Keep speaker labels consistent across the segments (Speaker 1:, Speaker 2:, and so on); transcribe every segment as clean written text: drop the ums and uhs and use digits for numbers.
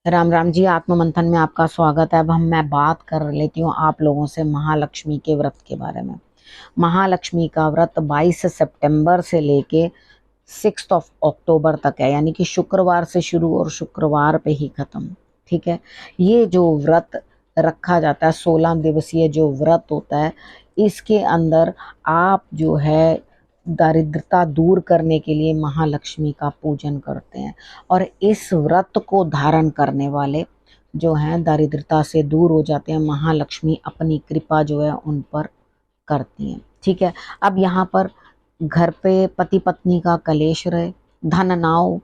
Speaker 1: राम राम जी। आत्म मंथन में आपका स्वागत है। अब मैं बात कर लेती हूँ आप लोगों से महालक्ष्मी के व्रत के बारे में। महालक्ष्मी का व्रत 22 सितंबर से लेके 6 अक्टूबर तक है, यानी कि शुक्रवार से शुरू और शुक्रवार पे ही खत्म। ठीक है। ये जो व्रत रखा जाता है, 16 दिवसीय जो व्रत होता है, इसके अंदर आप जो है दारिद्रता दूर करने के लिए महालक्ष्मी का पूजन करते हैं। और इस व्रत को धारण करने वाले जो हैं दारिद्रता से दूर हो जाते हैं। महालक्ष्मी अपनी कृपा जो है उन पर करती हैं। ठीक है। अब यहाँ पर घर पे पति पत्नी का कलेश रहे, धन ना हो,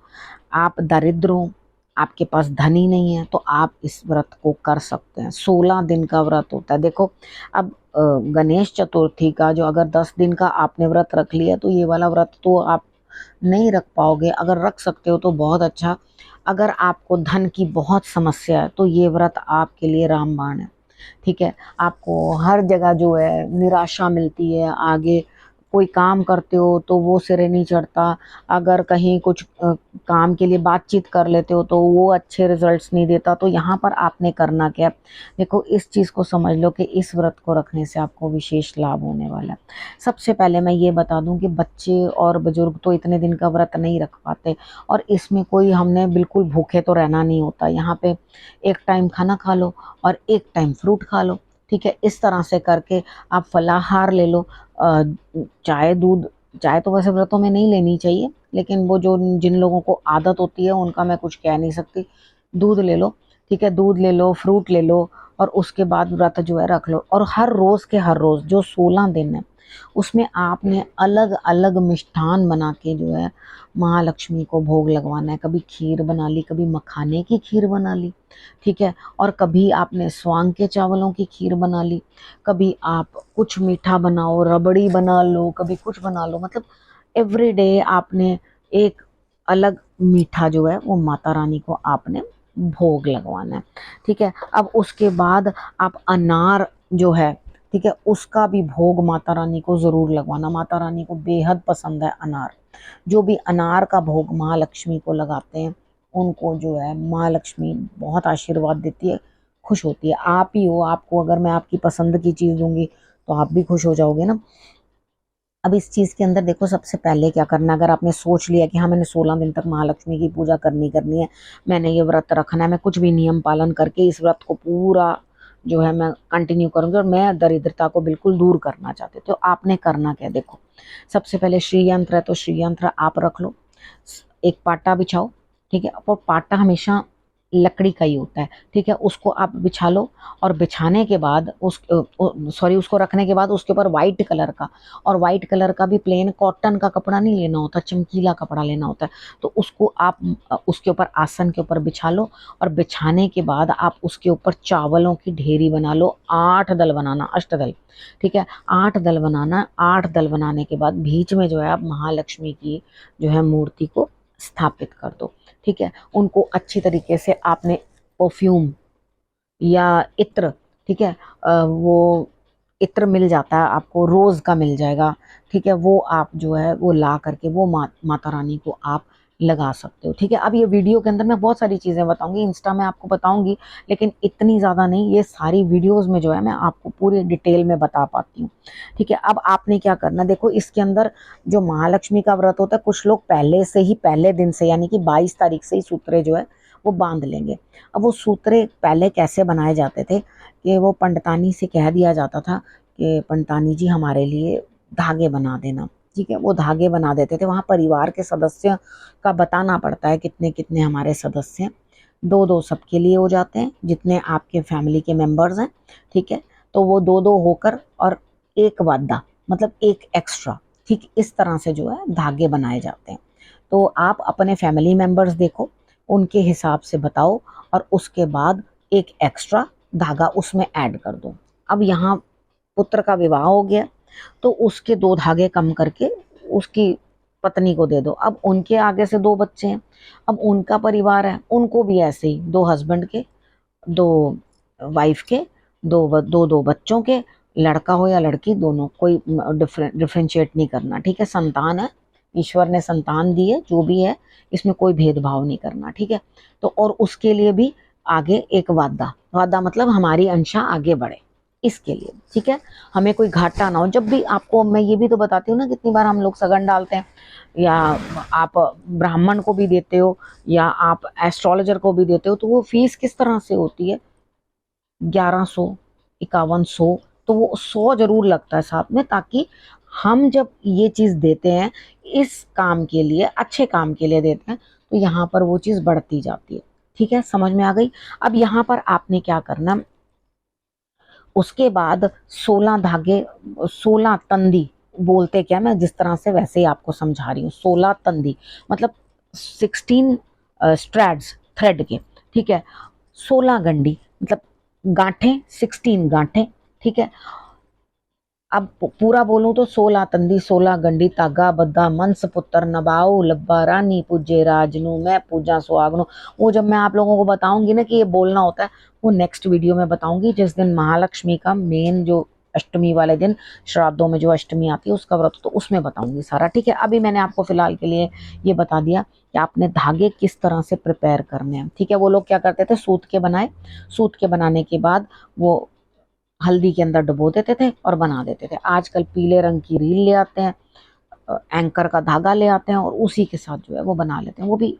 Speaker 1: आप दरिद्र हो, आपके पास धन ही नहीं है, तो आप इस व्रत को कर सकते हैं। 16 दिन का व्रत होता है। देखो, अब गणेश चतुर्थी का जो अगर 10 दिन का आपने व्रत रख लिया तो ये वाला व्रत तो आप नहीं रख पाओगे। अगर रख सकते हो तो बहुत अच्छा। अगर आपको धन की बहुत समस्या है तो ये व्रत आपके लिए रामबाण है। ठीक है। आपको हर जगह जो है निराशा मिलती है, आगे कोई काम करते हो तो वो सिरे नहीं चढ़ता, अगर कहीं कुछ काम के लिए बातचीत कर लेते हो तो वो अच्छे रिजल्ट्स नहीं देता। तो यहाँ पर आपने करना क्या है, देखो इस चीज़ को समझ लो कि इस व्रत को रखने से आपको विशेष लाभ होने वाला है। सबसे पहले मैं ये बता दूं कि बच्चे और बुजुर्ग तो इतने दिन का व्रत नहीं रख पाते, और इसमें कोई हमने बिल्कुल भूखे तो रहना नहीं होता। यहाँ पे एक टाइम खाना खा लो और एक टाइम फ्रूट खा लो। ठीक है। इस तरह से करके आप फलाहार ले लो। चाय दूध, चाय तो वैसे व्रतों में नहीं लेनी चाहिए, लेकिन वो जो जिन लोगों को आदत होती है उनका मैं कुछ कह नहीं सकती। दूध ले लो। ठीक है। दूध ले लो, फ्रूट ले लो, और उसके बाद व्रत जो है रख लो। और हर रोज के हर रोज जो 16 दिन है उसमें आपने अलग अलग मिष्ठान बना के जो है महालक्ष्मी को भोग लगवाना है। कभी खीर बना ली, कभी मखाने की खीर बना ली। ठीक है। और कभी आपने स्वांग के चावलों की खीर बना ली, कभी आप कुछ मीठा बनाओ, रबड़ी बना लो, कभी कुछ बना लो। मतलब एवरीडे आपने एक अलग मीठा जो है वो माता रानी को आपने भोग लगवाना है। ठीक है। अब उसके बाद आप अनार जो है, ठीक है, उसका भी भोग माता रानी को जरूर लगवाना। माता रानी को बेहद पसंद है अनार। जो भी अनार का भोग महालक्ष्मी को लगाते हैं उनको जो है महालक्ष्मी बहुत आशीर्वाद देती है, खुश होती है। आप ही हो, आपको अगर मैं आपकी पसंद की चीज दूंगी तो आप भी खुश हो जाओगे ना। अब इस चीज के अंदर देखो, सबसे पहले क्या करना, अगर आपने सोच लिया कि हाँ मैंने 16 दिन तक महालक्ष्मी की पूजा करनी है, मैंने ये व्रत रखना है, मैं कुछ भी नियम पालन करके इस व्रत को पूरा जो है मैं कंटिन्यू करूंगी और मैं दरिद्रता को बिल्कुल दूर करना चाहती हूँ, तो आपने करना क्या है, देखो सबसे पहले श्री यंत्र है तो श्री यंत्र आप रख लो। एक पाटा बिछाओ। ठीक है। और पाटा हमेशा लकड़ी का ही होता है। ठीक है। उसको आप बिछा लो, और बिछाने के बाद उसको रखने के बाद उसके ऊपर व्हाइट कलर का, और व्हाइट कलर का भी प्लेन कॉटन का कपड़ा नहीं लेना होता, चमकीला कपड़ा लेना होता है। तो उसको आप उसके ऊपर आसन के ऊपर बिछा लो, और बिछाने के बाद आप उसके ऊपर चावलों की ढेरी बना लो। 8 दल बनाना, अष्टदल। ठीक है। 8 दल बनाना। 8 दल बनाने के बाद बीच में जो है आप महालक्ष्मी की जो है मूर्ति को स्थापित कर दो। ठीक है। उनको अच्छी तरीके से आपने परफ्यूम या इत्र, ठीक है, वो इत्र मिल जाता है आपको, रोज का मिल जाएगा। ठीक है। वो आप जो है वो ला करके वो माता रानी को आप लगा सकते हो। ठीक है। अब ये वीडियो के अंदर मैं बहुत सारी चीजें बताऊंगी, इंस्टा में आपको बताऊंगी, लेकिन इतनी ज्यादा नहीं। ये सारी वीडियोस में जो है मैं आपको पूरी डिटेल में बता पाती हूँ। ठीक है। अब आपने क्या करना, देखो इसके अंदर जो महालक्ष्मी का व्रत होता है, कुछ लोग पहले से ही, पहले दिन से यानी कि 22 तारीख से ही सूत्रे जो है वो बांध लेंगे। अब वो सूत्रे पहले कैसे बनाए जाते थे कि वो पंडितानी से कह दिया जाता था कि पंडितानी जी हमारे लिए धागे बना देना। ठीक है। वो धागे बना देते थे। वहाँ परिवार के सदस्य का बताना पड़ता है कितने कितने हमारे सदस्य हैं। 2-2 सबके लिए हो जाते हैं जितने आपके फैमिली के मेंबर्स हैं। ठीक है। तो वो 2-2 होकर, और एक वादा मतलब एक एक्स्ट्रा। ठीक, इस तरह से जो है धागे बनाए जाते हैं। तो आप अपने फैमिली मेंबर्स देखो, उनके हिसाब से बताओ, और उसके बाद एक एक्स्ट्रा धागा उसमें ऐड कर दो। अब यहाँ पुत्र का विवाह हो गया तो उसके 2 धागे कम करके उसकी पत्नी को दे दो। अब उनके आगे से 2 बच्चे हैं, अब उनका परिवार है, उनको भी ऐसे ही 2 हस्बैंड के, 2 वाइफ के, 2 बच्चों के, लड़का हो या लड़की दोनों, कोई डिफ्रेंशिएट नहीं करना। ठीक है। संतान है, ईश्वर ने संतान दी है, जो भी है इसमें कोई भेदभाव नहीं करना। ठीक है। तो और उसके लिए भी आगे एक वादा, वादा मतलब हमारी अंशा आगे बढ़े, इसके लिए, ठीक है, हमें कोई घाटा ना हो। जब भी आपको मैं ये भी तो बताती हूँ ना, कितनी बार हम लोग सगन डालते हैं, या आप ब्राह्मण को भी देते हो या आप एस्ट्रोलॉजर को भी देते हो, तो वो फीस किस तरह से होती है, 1100, 5100, तो वो 100 जरूर लगता है साथ में, ताकि हम जब ये चीज देते हैं इस काम के लिए, अच्छे काम के लिए देते हैं, तो यहाँ पर वो चीज बढ़ती जाती है। ठीक है, समझ में आ गई। अब यहाँ पर आपने क्या करना, उसके बाद 16 धागे, 16 तंदी बोलते क्या, मैं जिस तरह से वैसे ही आपको समझा रही हूँ, 16 तंदी मतलब 16 स्ट्रैड्स थ्रेड के, ठीक है, 16 गंडी मतलब गांठें, 16 गांठें, ठीक है। अब पूरा बोलूं तो 16 तंदी 16 गंडी तागा बद्दा मनस पुत्र नबाऊ लब्बा रानी पूजे राजनू मैं पूजा सुहागनू। वो जब मैं आप लोगों को बताऊंगी ना कि ये बोलना होता है, वो नेक्स्ट वीडियो में बताऊंगी, जिस दिन महालक्ष्मी का मेन जो अष्टमी वाले दिन, श्राद्धों में जो अष्टमी आती है उसका व्रत, तो उसमें बताऊंगी सारा, ठीक है। अभी मैंने आपको फिलहाल के लिए ये बता दिया कि आपने धागे किस तरह से प्रिपेयर करने हैं, ठीक है। वो लोग क्या करते थे, सूत के बनाए, सूत के बनाने के बाद वो हल्दी के अंदर डुबो देते थे और बना देते थे। आजकल पीले रंग की रील ले आते हैं, एंकर का धागा ले आते हैं और उसी के साथ जो है वो बना लेते हैं, वो भी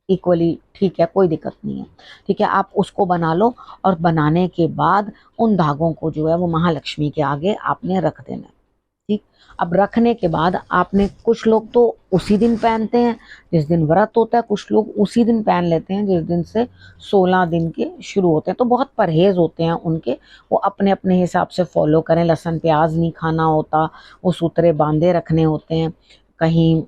Speaker 1: इक्वली ठीक है, कोई दिक्कत नहीं है, ठीक है। आप उसको बना लो और बनाने के बाद उन धागों को जो है वो महालक्ष्मी के आगे आपने रख देना है, ठीक। अब रखने के बाद आपने, कुछ लोग तो उसी दिन पहनते हैं जिस दिन व्रत होता है, कुछ लोग उसी दिन पहन लेते हैं जिस दिन से 16 दिन के शुरू होते हैं, तो बहुत परहेज होते हैं उनके, वो अपने अपने हिसाब से फॉलो करें। लहसुन प्याज नहीं खाना होता, वो सूत्रे बांधे रखने होते हैं, कहीं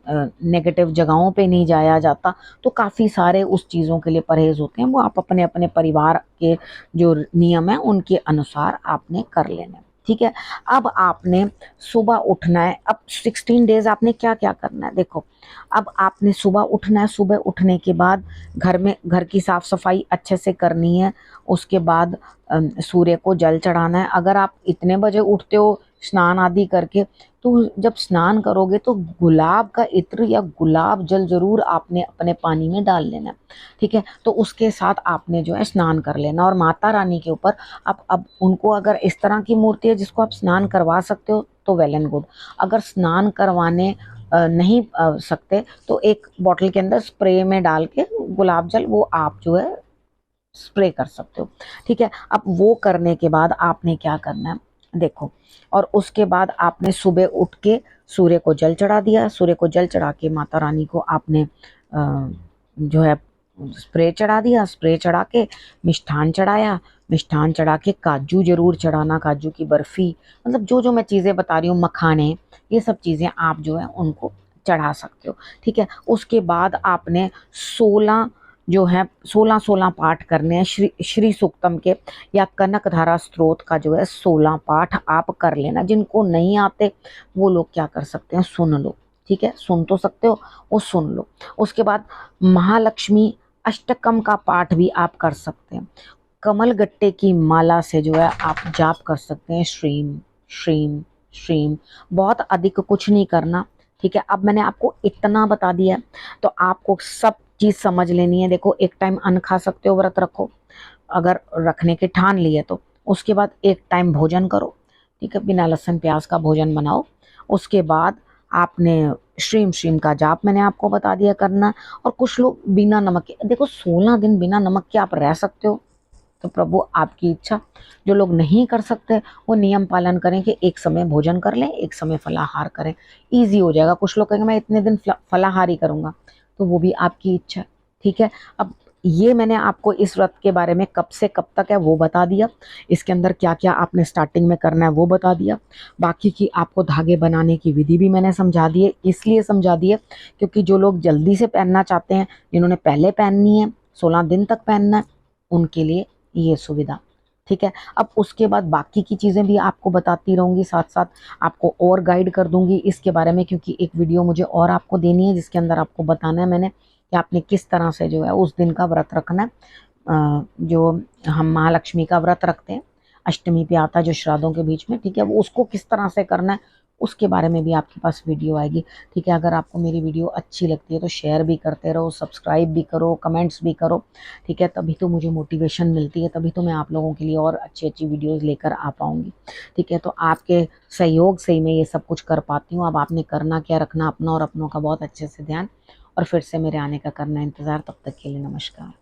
Speaker 1: नेगेटिव जगहों पे नहीं जाया जाता, तो काफ़ी सारे उस चीज़ों के लिए परहेज होते हैं, वो आप अपने अपने परिवार के जो नियम है उनके अनुसार आपने कर लेना है, ठीक है। अब आपने सुबह उठना है, अब 16 डेज आपने क्या क्या करना है, देखो। अब आपने सुबह उठना है, सुबह उठने के बाद घर में, घर की साफ सफाई अच्छे से करनी है। उसके बाद सूर्य को जल चढ़ाना है। अगर आप इतने बजे उठते हो स्नान आदि करके, तो जब स्नान करोगे तो गुलाब का इत्र या गुलाब जल जरूर आपने अपने पानी में डाल लेना, ठीक है। तो उसके साथ आपने जो है स्नान कर लेना, और माता रानी के ऊपर आप, अब उनको अगर इस तरह की मूर्ति है जिसको आप स्नान करवा सकते हो तो वेल एंड गुड। अगर स्नान करवाने नहीं सकते तो एक बॉटल के अंदर स्प्रे में डाल के गुलाब जल वो आप जो है स्प्रे कर सकते हो, ठीक है। अब वो करने के बाद आपने क्या करना है, देखो। और उसके बाद आपने सुबह उठ के सूर्य को जल चढ़ा दिया, सूर्य को जल चढ़ा के माता रानी को आपने जो है स्प्रे चढ़ा दिया, स्प्रे चढ़ा के मिष्ठान चढ़ाया, मिष्ठान चढ़ा के काजू जरूर चढ़ाना, काजू की बर्फी, मतलब जो जो मैं चीज़ें बता रही हूँ, मखाने, ये सब चीज़ें आप जो है उनको चढ़ा सकते हो, ठीक है। उसके बाद आपने 16 जो है 16 पाठ करने हैं श्री सूक्तम के, या कनक धारा स्त्रोत का जो है 16 पाठ आप कर लेना। जिनको नहीं आते वो लोग क्या कर सकते हैं, सुन लो, ठीक है, सुन तो सकते हो, वो सुन लो। उसके बाद महालक्ष्मी अष्टकम का पाठ भी आप कर सकते हैं। कमल गट्टे की माला से जो है आप जाप कर सकते हैं, श्रीम श्रीम श्रीम, बहुत अधिक कुछ नहीं करना, ठीक है। अब मैंने आपको इतना बता दिया है, तो आपको सब चीज़ समझ लेनी है। देखो, एक टाइम अन्न खा सकते हो, व्रत रखो अगर रखने के ठान लिए तो। उसके बाद एक टाइम भोजन करो, ठीक है, बिना लहसुन प्याज का भोजन बनाओ। उसके बाद आपने श्रीम श्रीम का जाप मैंने आपको बता दिया करना। और कुछ लोग बिना नमक के, देखो 16 दिन बिना नमक के आप रह सकते हो, तो प्रभु आपकी इच्छा। जो लोग नहीं कर सकते वो नियम पालन करें कि एक समय भोजन कर लें, एक समय फलाहार करें, इजी हो जाएगा। कुछ लोग कहेंगे मैं इतने दिन फलाहार ही करूंगा, तो वो भी आपकी इच्छा, ठीक है। अब ये मैंने आपको इस व्रत के बारे में कब से कब तक है वो बता दिया, इसके अंदर क्या क्या आपने स्टार्टिंग में करना है वो बता दिया। बाकी की आपको धागे बनाने की विधि भी मैंने समझा दी है, इसलिए समझा दी है क्योंकि जो लोग जल्दी से पहनना चाहते हैं, जिन्होंने पहले पहननी है, 16 दिन तक पहनना है, उनके लिए ये सुविधा, ठीक है। अब उसके बाद बाकी की चीज़ें भी आपको बताती रहूँगी, साथ साथ आपको और गाइड कर दूंगी इसके बारे में, क्योंकि एक वीडियो मुझे और आपको देनी है जिसके अंदर आपको बताना है मैंने कि आपने किस तरह से जो है उस दिन का व्रत रखना है। जो हम महालक्ष्मी का व्रत रखते हैं, अष्टमी पे आता है जो श्राद्धों के बीच में, ठीक है, वो उसको किस तरह से करना है उसके बारे में भी आपके पास वीडियो आएगी। ठीक है, अगर आपको मेरी वीडियो अच्छी लगती है तो शेयर भी करते रहो, सब्सक्राइब भी करो, कमेंट्स भी करो। ठीक है, तभी तो मुझे मोटिवेशन मिलती है, तभी तो मैं आप लोगों के लिए और अच्छी अच्छी वीडियोज़ लेकर आ पाऊँगी। ठीक है, तो आपके सहयोग से ही मैं ये सब कुछ कर पाती हूँ। अब आपने करना क्या, रखना अपना और अपनों का बहुत अच्छे से ध्यान, और फिर से मेरे आने का करना इंतज़ार। तब तक के लिए नमस्कार।